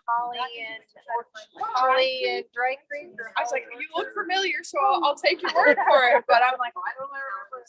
Holly and Dry Creek. I was like, you look familiar, so I'll take your word for it. But I'm like, well, I don't remember.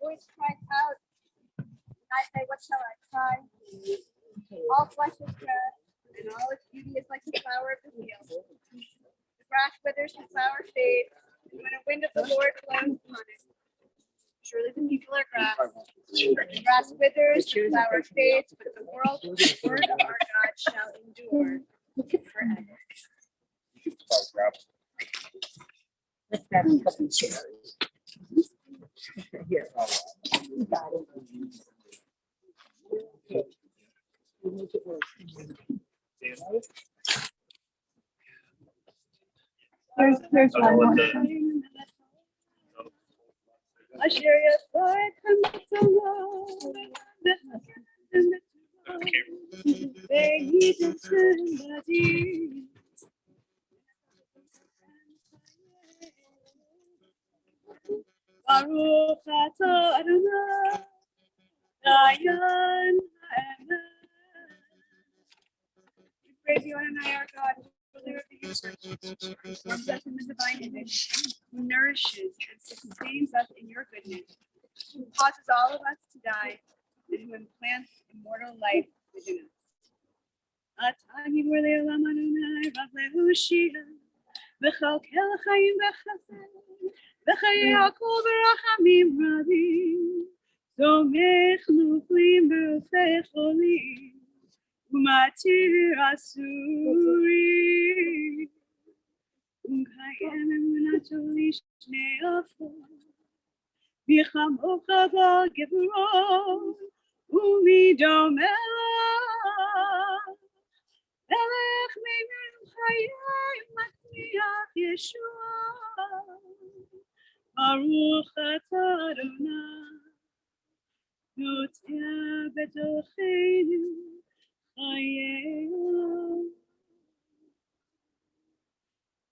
voice cries out. I say, what shall I cry? All flesh is grass, and all its beauty is like the flower of the field. The grass withers, the flower fades, and when a wind of the Lord blows upon it. Surely the people are grass. The grass withers, the flower fades, but the word of our God shall endure forever. Let's grab a couple of chairs. Here. You got it. Okay. You make it work. There's one more. I share your thought and so long. Baruch atah Adonai, Dayan ha'emet. We praise you, Adonai, our God, ruler of the universe, who forms us in the divine image, who nourishes and sustains us in your goodness, who causes all of us to die, and who implants immortal life within us. Atah gibor le'olam Adonai, Rav le'Hoshia, v'chalkel ha'chaim v'chesed. וחיי הכל ברחמים רבים, תומך נופלים ברופא חולים, ומתיר אסורים, ומקיים אמונתו לשני עפות, בכמוך בגבורות, ומדומה מלך מימין חיי מצמיח ישועה. Baruch atah Adonai, notea b'tocheinu chayei olam.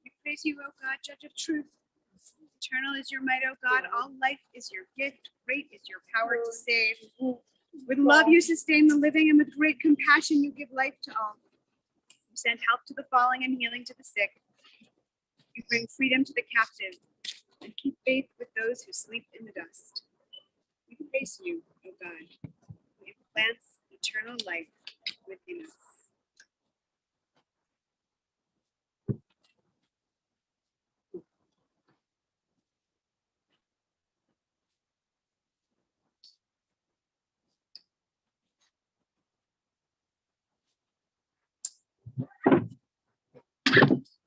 We praise you, O God, Judge of truth. Eternal is your might, O God. All life is your gift. Great is your power to save. With love you sustain the living, and with great compassion you give life to all. You send help to the falling and healing to the sick. You bring freedom to the captive and keep faith with those who sleep in the dust. We praise you, O God, who implants eternal life within us.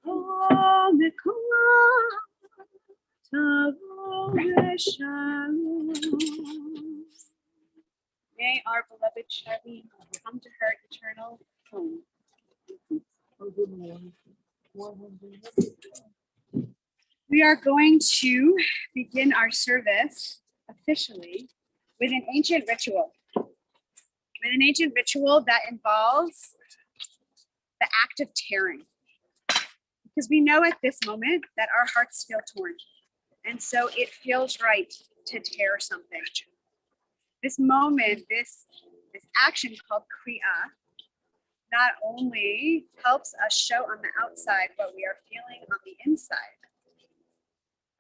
Oh, may our beloved Charleen come to her eternal home. We are going to begin our service officially with an ancient ritual. With an ancient ritual that involves the act of tearing. Because we know at this moment that our hearts feel torn. And so it feels right to tear something. This moment, this action called Kriya, not only helps us show on the outside what we are feeling on the inside,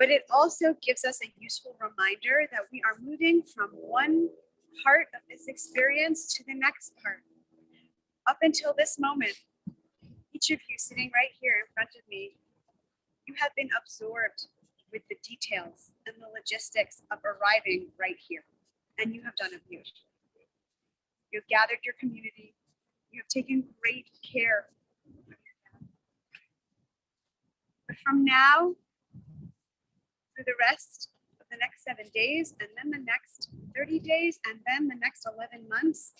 but it also gives us a useful reminder that we are moving from one part of this experience to the next part. Up until this moment, each of you sitting right here in front of me, you have been absorbed with the details and the logistics of arriving right here. And you have done it beautifully. You have gathered your community. You have taken great care of your family. But from now through the rest of the next 7 days, and then the next 30 days, and then the next 11 months,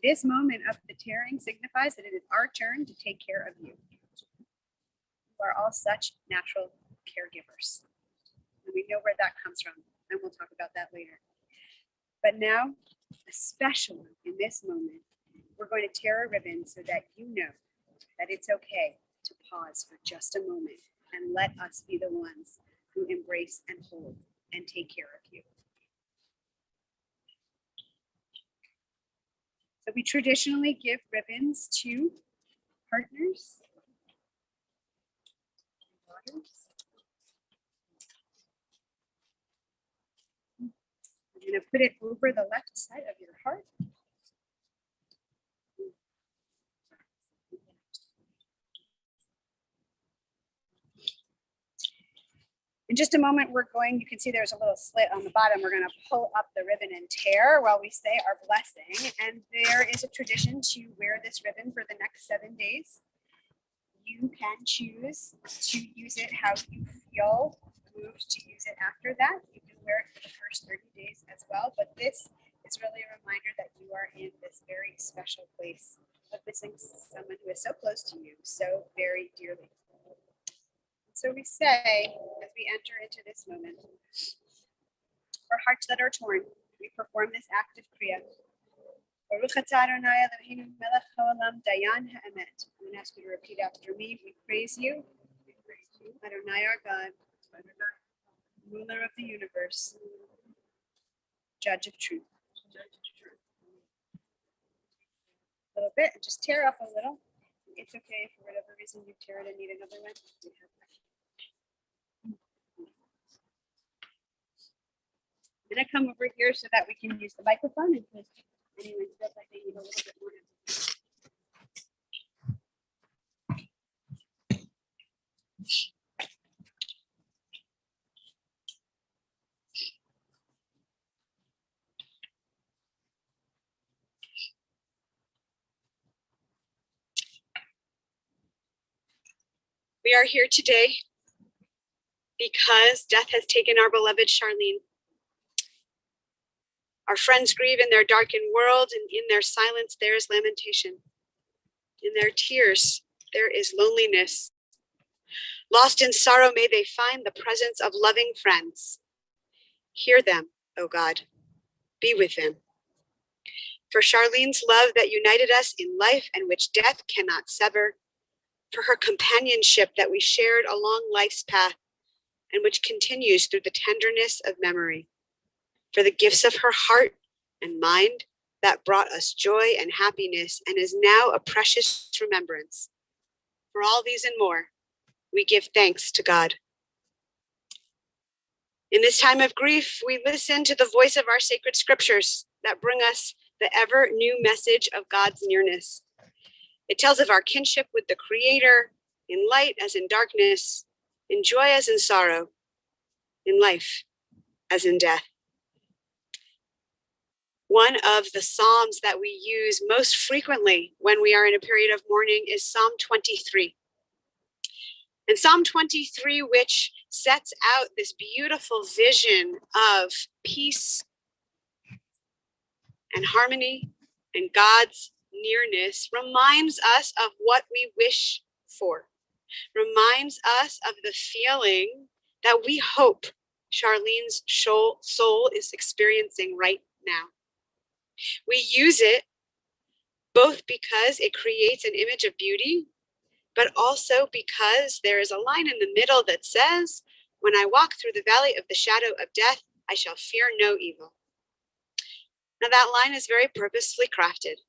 this moment of the tearing signifies that it is our turn to take care of you. You are all such natural caregivers. And we know where that comes from, and we'll talk about that later. But now, especially in this moment, we're going to tear a ribbon so that you know that it's okay to pause for just a moment and let us be the ones who embrace and hold and take care of you. So we traditionally give ribbons to partners You're going to put it over the left side of your heart. In just a moment, you can see there's a little slit on the bottom. We're going to pull up the ribbon and tear while we say our blessing. And there is a tradition to wear this ribbon for the next 7 days. You can choose to use it how you feel moved to use it after that. You can wear it for the first 30 days as well. But this is really a reminder that you are in this very special place of missing someone who is so close to you, so very dearly. So we say, as we enter into this moment, for hearts that are torn, we perform this act of Kriya. Baruch atah Adonai Eloheinu melech haolam dayan ha'emet. I'm going to ask you to repeat after me. We praise you, Adonai our God, ruler of the universe, judge of truth. A little bit, and just tear up a little. It's okay if for whatever reason you tear it and need another one. I'm going to come over here so that we can use the microphone in case anyone feels like they need a little bit more. We are here today because death has taken our beloved Charleen. Our friends grieve in their darkened world, and in their silence there is lamentation. In their tears there is loneliness. Lost in sorrow, may they find the presence of loving friends. Hear them, O God. Be with them. For Charleen's love that united us in life and which death cannot sever, for her companionship that we shared along life's path and which continues through the tenderness of memory, for the gifts of her heart and mind that brought us joy and happiness and is now a precious remembrance. For all these and more, we give thanks to God. In this time of grief, we listen to the voice of our sacred scriptures that bring us the ever new message of God's nearness. It tells of our kinship with the Creator, in light as in darkness, in joy as in sorrow, in life as in death. One of the Psalms that we use most frequently when we are in a period of mourning is Psalm 23. And Psalm 23, which sets out this beautiful vision of peace and harmony and God's nearness, reminds us of what we wish for, reminds us of the feeling that we hope Charleen's soul is experiencing right now. We use it both because it creates an image of beauty, but also because there is a line in the middle that says, when I walk through the valley of the shadow of death, I shall fear no evil. Now that line is very purposefully crafted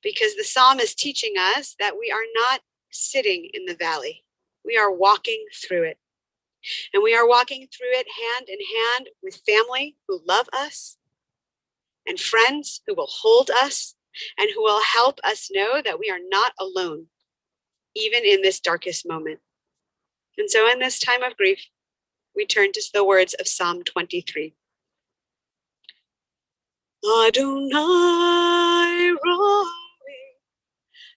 because the psalm is teaching us that we are not sitting in the valley. We are walking through it. And we are walking through it hand in hand with family who love us and friends who will hold us and who will help us know that we are not alone, even in this darkest moment. And so in this time of grief, we turn to the words of Psalm 23. Adonai roi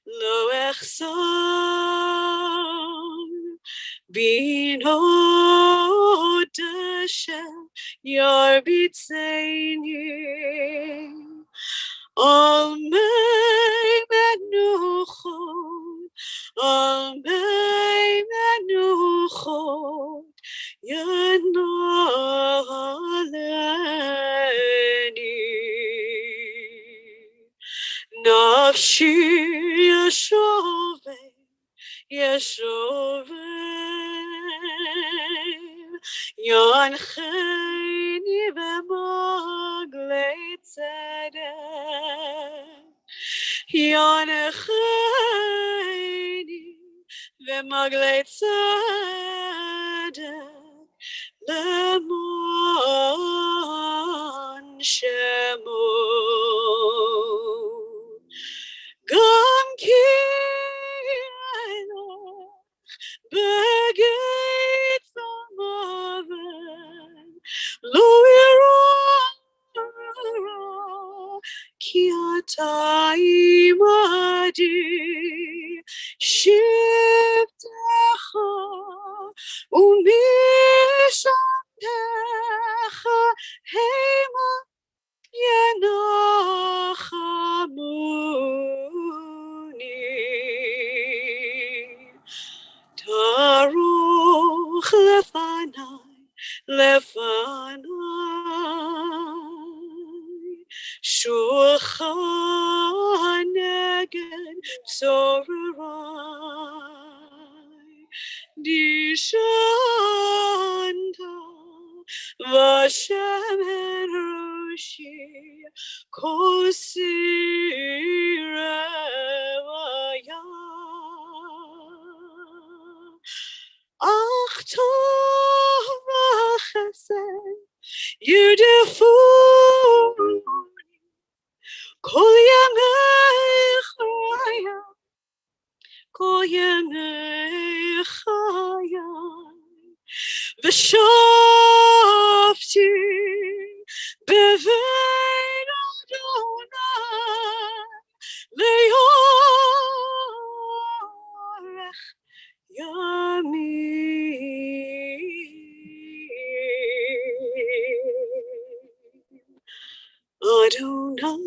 lo echsar bino dashem yarbitzeini al mei menuchot al mei menuchot yanaleni nafshi yashoveh yancheni b'maglei tzedek yancheni ומגלי צדק למען שמו. גם כי בגית המוות לא ירא, כי אתה עמדי, שבטך ומשענתך המה ינחמוני. תערוך לפניי שולחן נגד צורריי. דשנת ושמן ראשי כוסי רוויה. אך טוב וחסד ירדפוני כל ימי חיי, כל ימי חיי, ושבתי בבית אדוני לאורך ימים. Adonai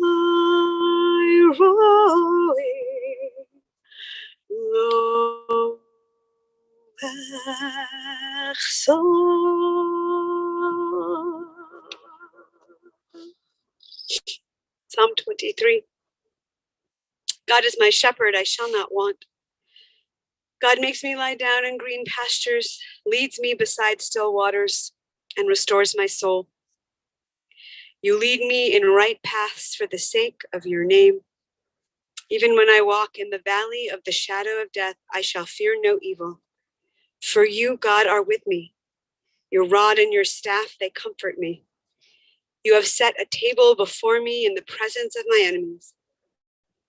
roi lo echsor. Psalm 23. God is my shepherd, I shall not want. God makes me lie down in green pastures, leads me beside still waters, and restores my soul. You lead me in right paths for the sake of your name. Even when I walk in the valley of the shadow of death, I shall fear no evil. For you, God, are with me. Your rod and your staff, they comfort me. You have set a table before me in the presence of my enemies.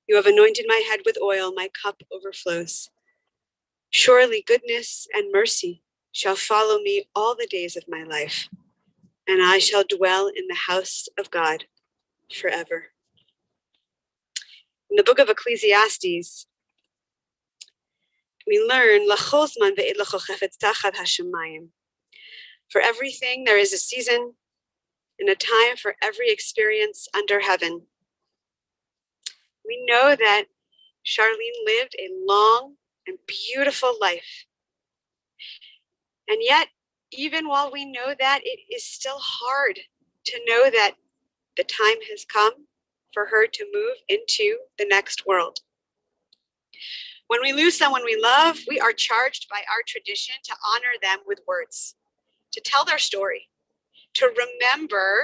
You have anointed my head with oil, my cup overflows. Surely goodness and mercy shall follow me all the days of my life, and I shall dwell in the house of God forever. In the book of Ecclesiastes, we learn, for everything there is a season and a time for every experience under heaven. We know that Charleen lived a long and beautiful life. And yet, even while we know that, it is still hard to know that the time has come for her to move into the next world. When we lose someone we love, we are charged by our tradition to honor them with words, to tell their story, to remember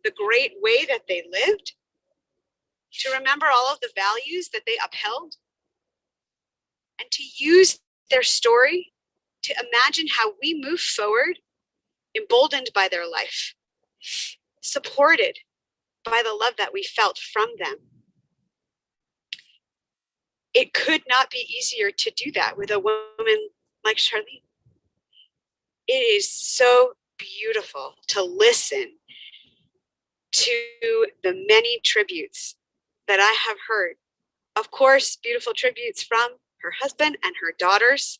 the great way that they lived, to remember all of the values that they upheld, and to use their story to imagine how we move forward, emboldened by their life, supported by the love that we felt from them. It could not be easier to do that with a woman like Charleen. It is so beautiful to listen to the many tributes that I have heard. Of course, beautiful tributes from her husband and her daughters,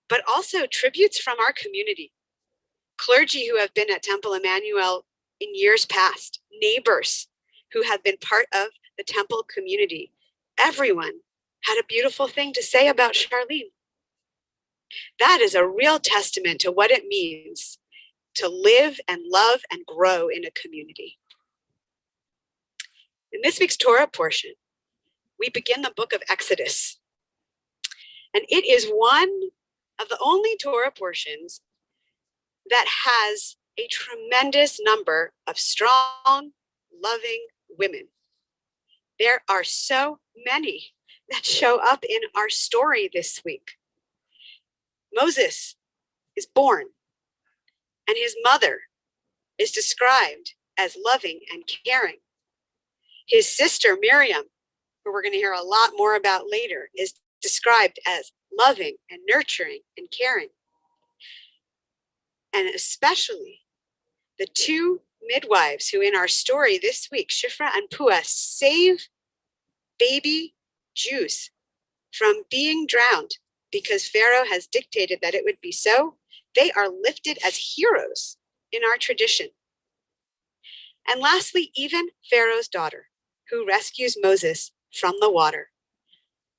but also tributes from our community. Clergy who have been at Temple Emmanuel in years past, neighbors who have been part of the Temple community. Everyone had a beautiful thing to say about Charleen. That is a real testament to what it means to live and love and grow in a community. In this week's Torah portion, we begin the book of Exodus. And it is one of the only Torah portions that has a tremendous number of strong, loving women. There are so many that show up in our story this week. Moses is born, and his mother is described as loving and caring. His sister, Miriam, who we're going to hear a lot more about later, is described as loving and nurturing and caring. And especially the two midwives who in our story this week, Shifra and Pua, save baby Jews from being drowned because Pharaoh has dictated that it would be so. They are lifted as heroes in our tradition. And lastly, even Pharaoh's daughter, who rescues Moses from the water,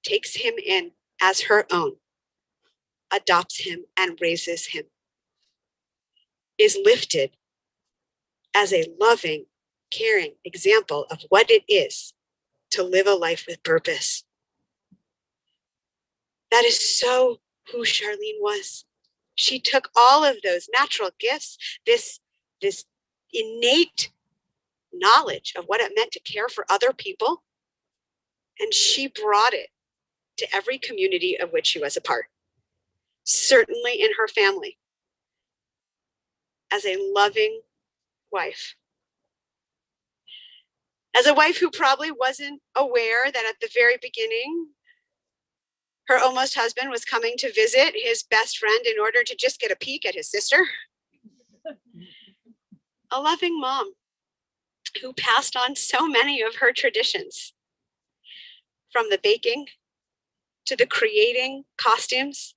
takes him in as her own, adopts him and raises him, is lifted as a loving, caring example of what it is to live a life with purpose. That is so who Charleen was. She took all of those natural gifts, this innate knowledge of what it meant to care for other people, and she brought it to every community of which she was a part. Certainly in her family, as a loving wife. As a wife who probably wasn't aware that at the very beginning, her almost husband was coming to visit his best friend in order to just get a peek at his sister. A loving mom who passed on so many of her traditions, from the baking to the creating costumes,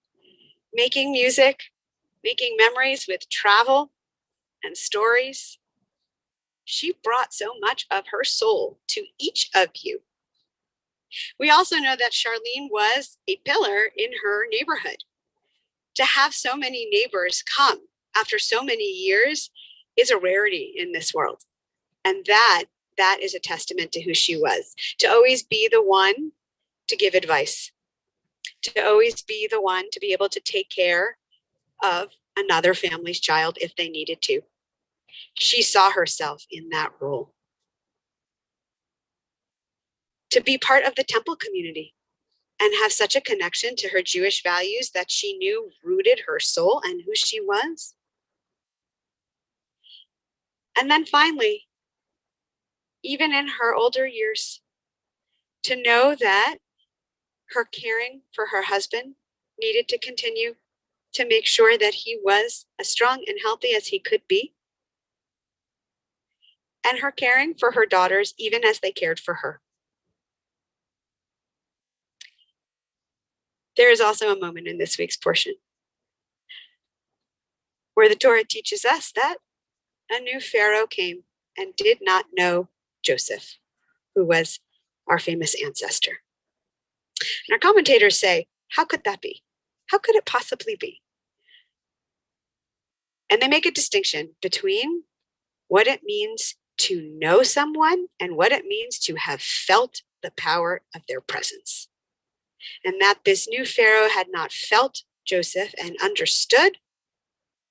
making music, making memories with travel and stories. She brought so much of her soul to each of you. We also know that Charleen was a pillar in her neighborhood. To have so many neighbors come after so many years is a rarity in this world. And that is a testament to who she was. To always be the one to give advice, to always be the one to be able to take care of another family's child if they needed to. She saw herself in that role. To be part of the temple community and have such a connection to her Jewish values that she knew rooted her soul and who she was. And then finally, even in her older years, to know that her caring for her husband needed to continue to make sure that he was as strong and healthy as he could be. And her caring for her daughters, even as they cared for her. There is also a moment in this week's portion where the Torah teaches us that a new Pharaoh came and did not know Joseph, who was our famous ancestor. And our commentators say, how could that be? How could it possibly be? And they make a distinction between what it means to know someone and what it means to have felt the power of their presence. And that this new Pharaoh had not felt Joseph and understood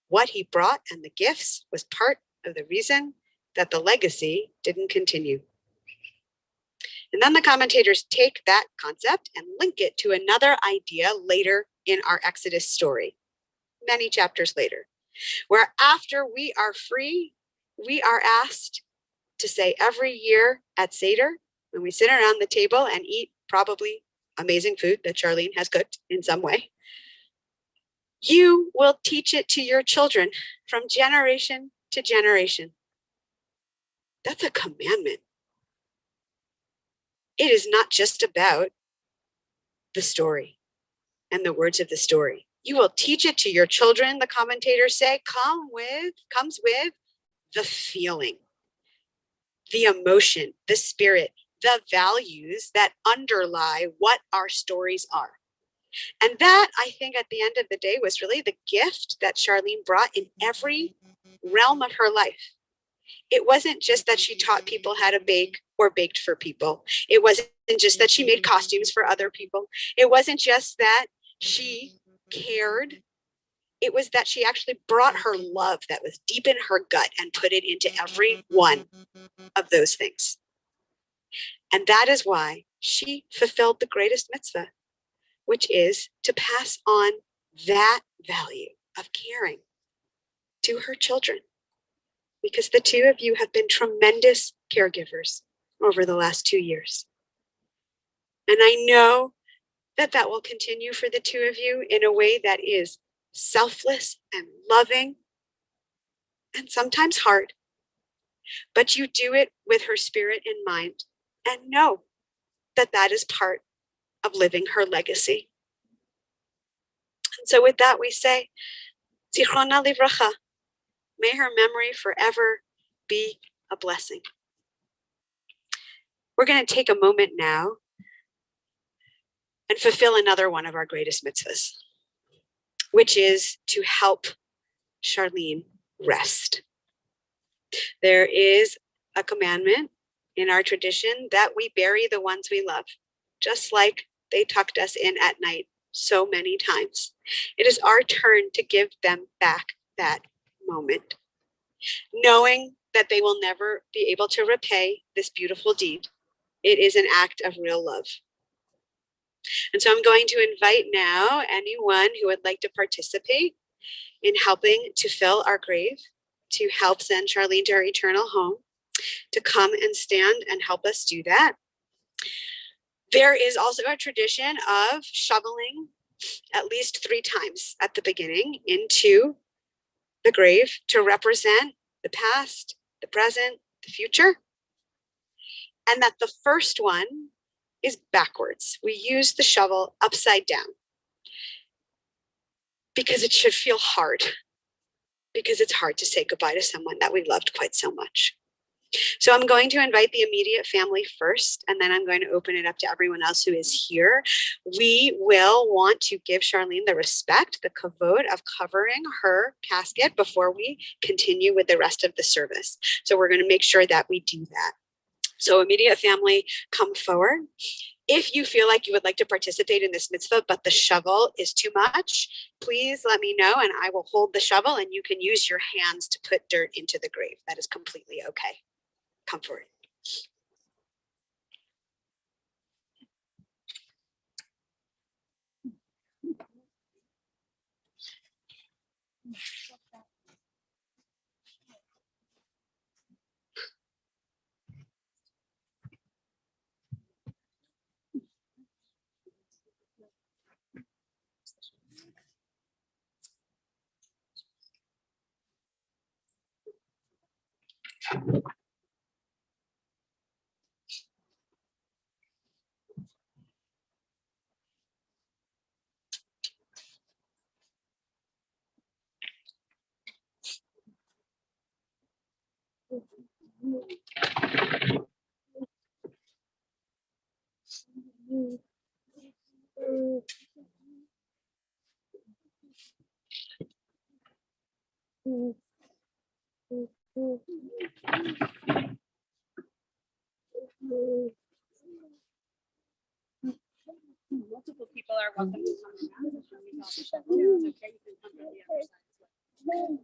what he brought and the gifts was part of the reason that the legacy didn't continue. And then the commentators take that concept and link it to another idea later in our Exodus story, many chapters later, where after we are free, we are asked to say every year at Seder, when we sit around the table and eat probably amazing food that Charleen has cooked in some way, you will teach it to your children from generation to generation. That's a commandment. It is not just about the story and the words of the story. You will teach it to your children, the commentators say, comes with the feeling, the emotion, the spirit, the values that underlie what our stories are. And that, I think, at the end of the day, was really the gift that Charleen brought in every realm of her life. It wasn't just that she taught people how to bake or baked for people. It wasn't just that she made costumes for other people. It wasn't just that she cared. It was that she actually brought her love that was deep in her gut and put it into every one of those things. And that is why she fulfilled the greatest mitzvah, which is to pass on that value of caring to her children, because the two of you have been tremendous caregivers over the last 2 years. And I know that that will continue for the two of you in a way that is selfless and loving and sometimes hard, but you do it with her spirit in mind and know that that is part of living her legacy. And so with that, we say, Zichrona livracha, may her memory forever be a blessing. We're going to take a moment now and fulfill another one of our greatest mitzvahs, which is to help Charleen rest. There is a commandment in our tradition that we bury the ones we love, just like they tucked us in at night so many times. It is our turn to give them back that moment, knowing that they will never be able to repay this beautiful deed. It is an act of real love. And so I'm going to invite now anyone who would like to participate in helping to fill our grave, to help send Charleen to her eternal home, to come and stand and help us do that. There is also a tradition of shoveling at least 3 times at the beginning into the grave to represent the past, the present, the future. And that the first one is backwards. We use the shovel upside down because it should feel hard, because it's hard to say goodbye to someone that we loved quite so much. So I'm going to invite the immediate family first, and then I'm going to open it up to everyone else who is here. We will want to give Charleen the respect, the kavod of covering her casket before we continue with the rest of the service. So we're going to make sure that we do that. So immediate family, come forward. If you feel like you would like to participate in this mitzvah, but the shovel is too much, please let me know and I will hold the shovel and you can use your hands to put dirt into the grave. That is completely okay. Come forward. Multiple people are welcome to come around. It's okay, you can come from the other side as well.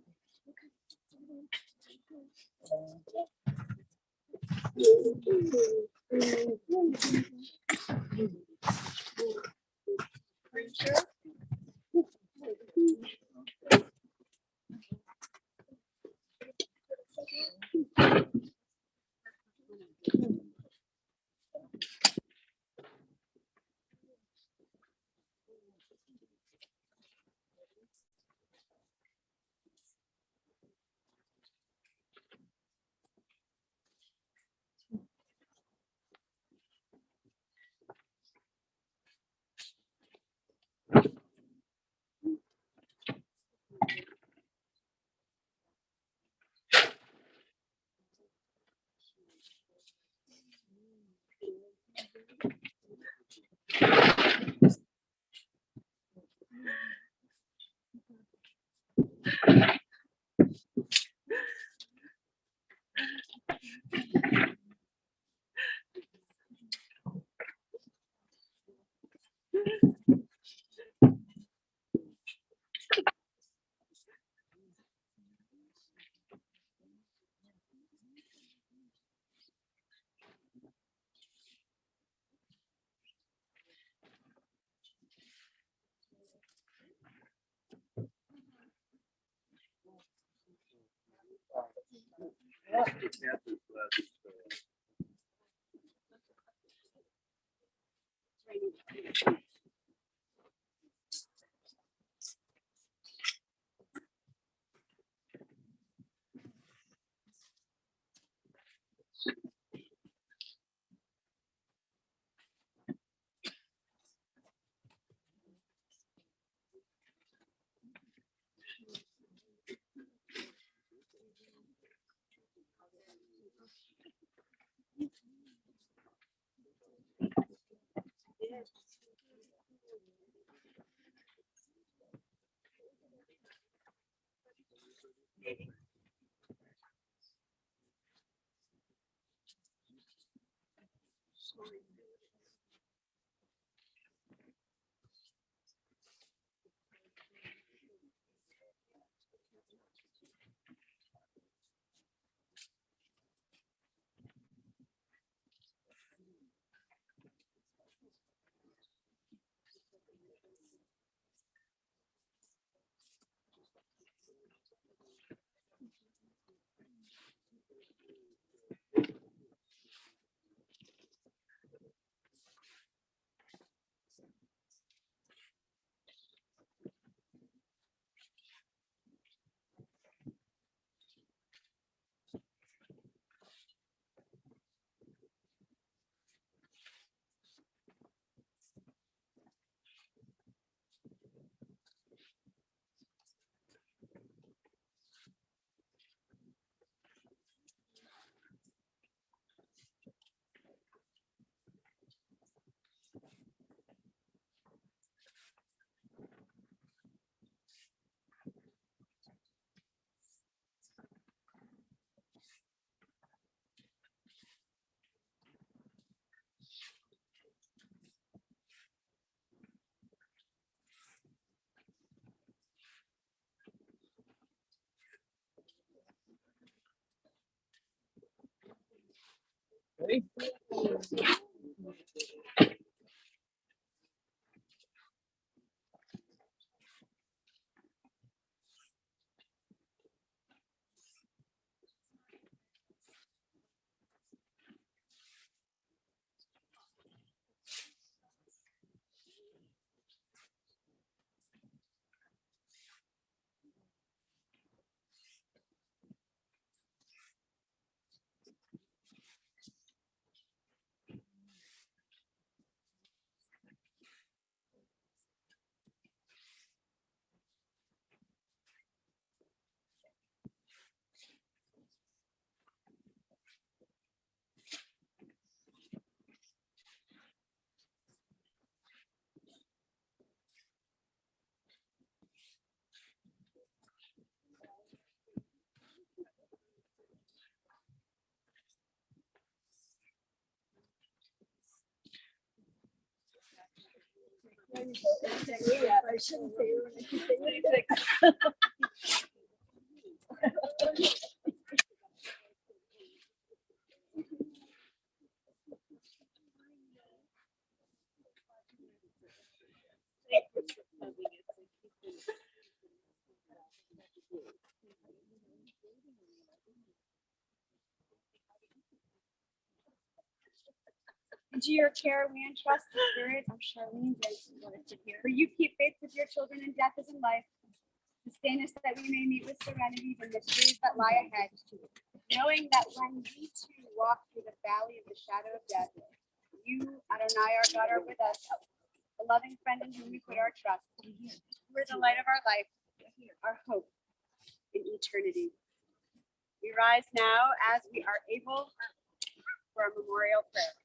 I shouldn't say it. Into your care we entrust the spirit of Charleen, for you keep faith with your children in death as in life. Sustain us that we may meet with serenity the mysteries that lie ahead, knowing that when we too walk through the valley of the shadow of death, you, Adonai, our God, are with us, the loving friend in whom we put our trust. We're the light of our life, our hope in eternity. We rise now as we are able for a memorial prayer.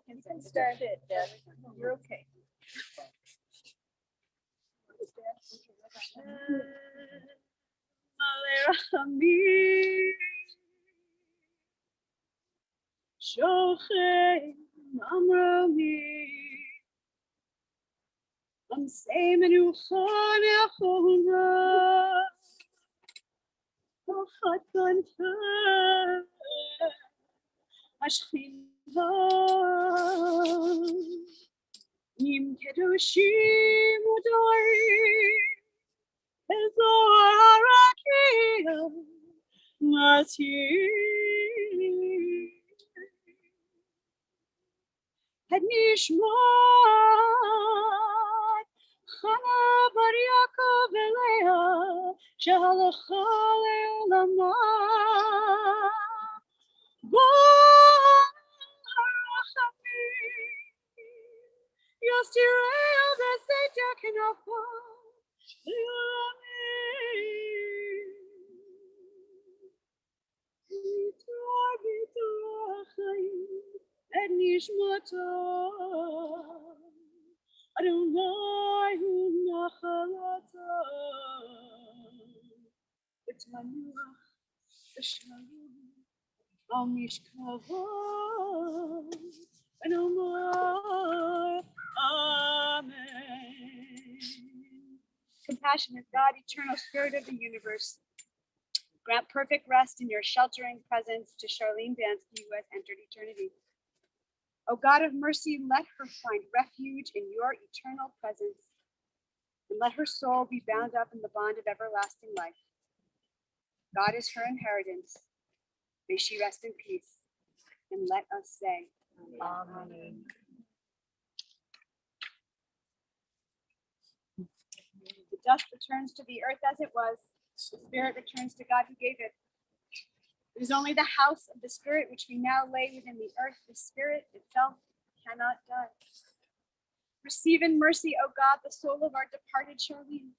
You can start it, Deb. You're okay. Im kedoshim udorim ezor arakia masir הנשמות חנה בר יעקב אליה שהלכה לעולמה ברחמים יסתיריה בסתר כנפו לעולמים ויתור ביתור החיים את נשמתו אדוני הוא נחלתו ותנוח בשלום על משכבו ונאמר Amen. Compassionate God, eternal spirit of the universe, grant perfect rest in your sheltering presence to Charleen Dansky, who has entered eternity. O God of mercy, let her find refuge in your eternal presence, and let her soul be bound up in the bond of everlasting life. God is her inheritance. May she rest in peace, and let us say, Amen. The dust returns to the earth as it was. The spirit returns to God who gave it. It is only the house of the spirit which we now lay within the earth. The spirit itself cannot die. Receive in mercy, O God, the soul of our departed Charleen.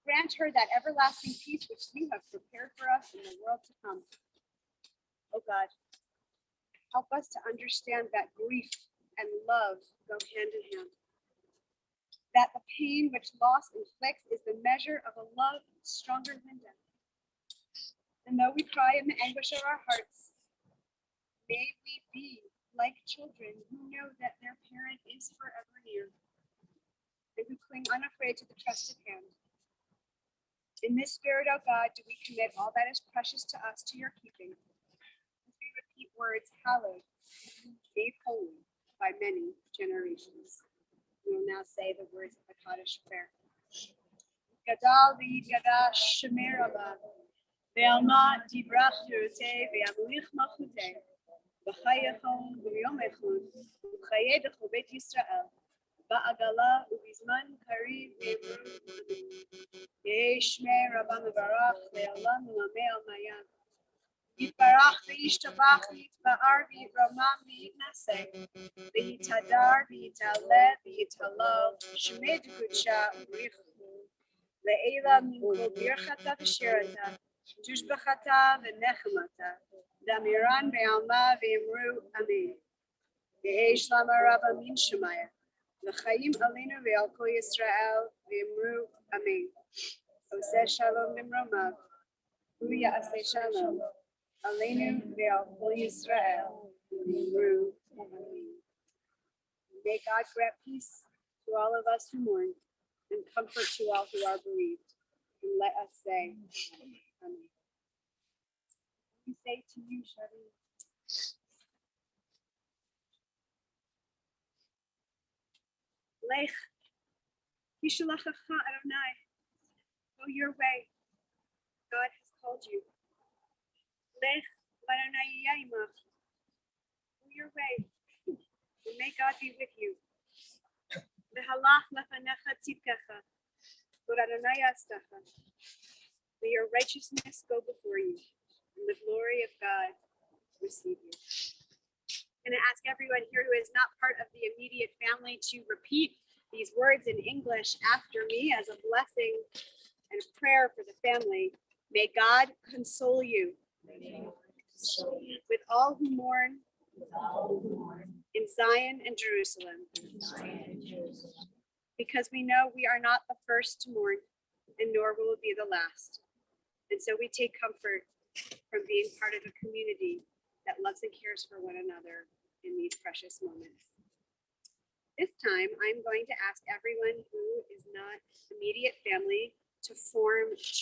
Grant her that everlasting peace which you have prepared for us in the world to come. O God, help us to understand that grief and love go hand in hand. That the pain which loss inflicts is the measure of a love stronger than death. And though we cry in the anguish of our hearts, may we be like children who know that their parent is forever near, and who cling unafraid to the trusted hand. In this spirit, O God, do we commit all that is precious to us to your keeping, as we repeat words hallowed, made holy by many generations. We will now say the words of the Kaddish prayer. Gadal v'yitgadash shemer Rabba, ve'alma tibrach yerutei ve'amlich malchutei, v'chayechon v'yom echon, v'chayei d'chol beit Yisrael, ba'agala u'bizman kariv v'yemru amen. Yehi shmei Rabba mevarach ve'olam u'amei al-mayan. Yitbarach v'yishtabach v'yitba'ar v'yitromam v'yitnaseh, v'yitadar v'yitaleh v'yitalal, shemei d'kudsha u'brichu, le'ela min kol birchata v'shirata, tushbachata v'nechemata, damiran ve'alma v'yemru amen. Yehi shlama Rabba min shemaya, v'chayim alinu ve'al kol Yisrael v'yemru amen. Oseh shalom b'mromav, hu ya'aseh shalom. Aleinu ve'al kol Yisrael v'yemru amen. May God grant peace to all of us who mourn, and comfort to all who are bereaved. And let us say, Amen. We say to you, Charleen, Lech, Yishalachacha Adonai, go your way. God has called you. Lech, Adonai Yayimach, go your way, and may God be with you. V'halach lefanecha tzidkecha, v'Adonai yastacha. May your righteousness go before you, and the glory of God receive you. I'm going to ask everyone here who is not part of the immediate family to repeat these words in English after me as a blessing and a prayer for the family. May God console you with all who mourn in Zion and Jerusalem, because we know we are not the first to mourn, and nor will it be the last. And so we take comfort from being part of a community that loves and cares for one another in these precious moments. This time, I'm going to ask everyone who is not immediate family to form